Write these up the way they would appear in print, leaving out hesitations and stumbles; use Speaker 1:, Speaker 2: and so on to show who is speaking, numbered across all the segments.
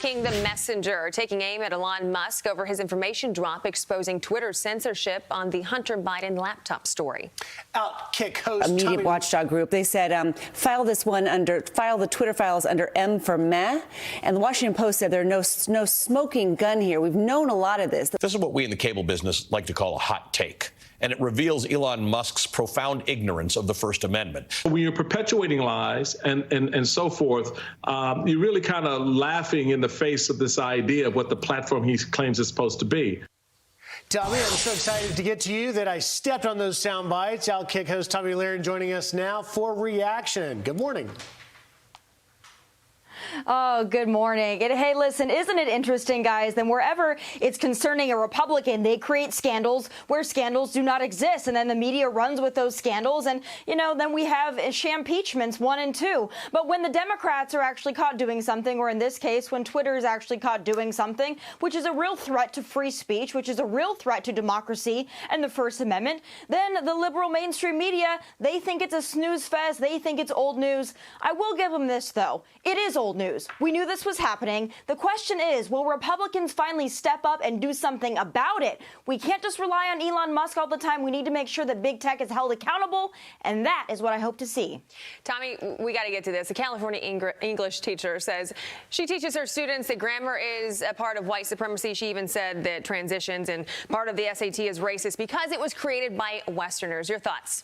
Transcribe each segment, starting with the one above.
Speaker 1: attacking the messenger, taking aim at Elon Musk over his information drop exposing Twitter's censorship on the Hunter Biden laptop story.
Speaker 2: Outkick host
Speaker 3: a media watchdog group. They said file the Twitter files under M for meh. And the Washington Post said there's no smoking gun here. We've known a lot of this.
Speaker 4: This is what we in the cable business like to call a hot take. And it reveals Elon Musk's profound ignorance of the First Amendment.
Speaker 5: When you're perpetuating lies and so forth, you're really kind of laughing in the face of this idea of what the platform he claims is supposed to be.
Speaker 2: Tommy, I'm so excited to get to you that I stepped on those sound bites. Outkick host Tommy Lahren joining us now for reaction. Good morning.
Speaker 6: Oh, good morning. And hey, listen, isn't it interesting, guys, that wherever it's concerning a Republican, they create scandals where scandals do not exist. And then the media runs with those scandals. And, you know, then we have impeachments 1 and 2. But when the Democrats are actually caught doing something, or in this case, when Twitter is actually caught doing something, which is a real threat to free speech, which is a real threat to democracy and the First Amendment, then the liberal mainstream media, they think it's a snooze fest. They think it's old news. I will give them this, though. It is old news. We knew this was happening. The question is, will Republicans finally step up and do something about it? We can't just rely on Elon Musk all the time. We need to make sure that big tech is held accountable, and that is what I hope to see.
Speaker 1: Tommy, we got to get to this. A California English teacher says she teaches her students that grammar is a part of white supremacy. She even said that transitions and part of the SAT is racist because it was created by Westerners. Your thoughts?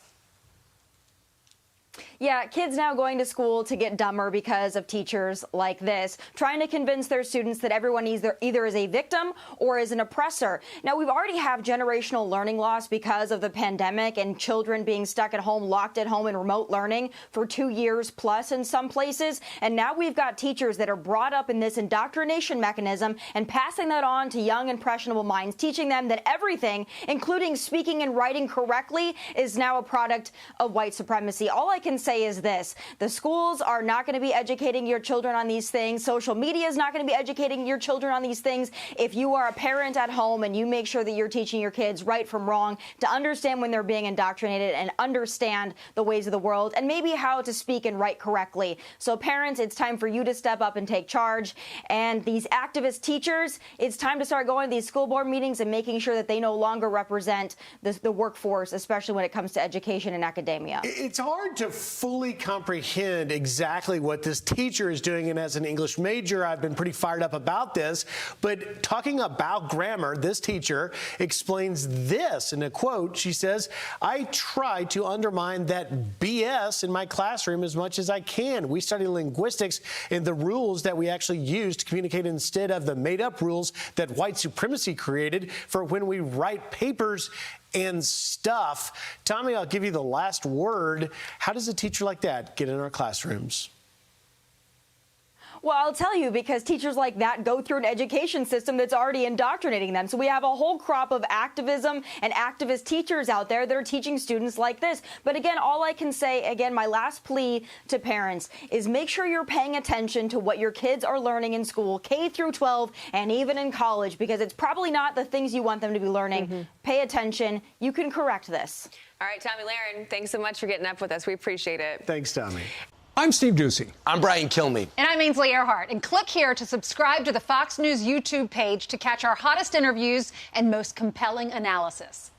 Speaker 6: Yeah, kids now going to school to get dumber because of teachers like this, trying to convince their students that everyone either is a victim or is an oppressor. Now, we've already have generational learning loss because of the pandemic and children being stuck at home, locked at home in remote learning for 2 years plus in some places. And now we've got teachers that are brought up in this indoctrination mechanism and passing that on to young, impressionable minds, teaching them that everything, including speaking and writing correctly, is now a product of white supremacy. All I can say is this: the schools are not going to be educating your children on these things. Social media is not going to be educating your children on these things. If you are a parent at home and you make sure that you're teaching your kids right from wrong, to understand when they're being indoctrinated and understand the ways of the world and maybe how to speak and write correctly. So parents, it's time for you to step up and take charge. And these activist teachers, it's time to start going to these school board meetings and making sure that they no longer represent the workforce, especially when it comes to education and academia.
Speaker 2: It's hard to fully comprehend exactly what this teacher is doing, and as an English major, I've been pretty fired up about this. But talking about grammar, this teacher explains this in a quote. She says, "I try to undermine that BS in my classroom as much as I can. We study linguistics and the rules that we actually use to communicate instead of the made-up rules that white supremacy created for when we write papers and stuff." Tommy, I'll give you the last word. How does a teacher like that get in our classrooms?
Speaker 6: Well, I'll tell you, because teachers like that go through an education system that's already indoctrinating them. So we have a whole crop of activism and activist teachers out there that are teaching students like this. But again, all I can say, again, my last plea to parents is make sure you're paying attention to what your kids are learning in school, K through 12, and even in college, because it's probably not the things you want them to be learning. Pay attention. You can correct this.
Speaker 1: All right, Tommy Lahren, thanks so much for getting up with us. We appreciate it.
Speaker 2: Thanks, Tommy.
Speaker 7: I'm Steve Ducey.
Speaker 8: I'm Brian Kilmeade.
Speaker 9: And I'm Ainsley Earhart. And click here to subscribe to the Fox News YouTube page to catch our hottest interviews and most compelling analysis.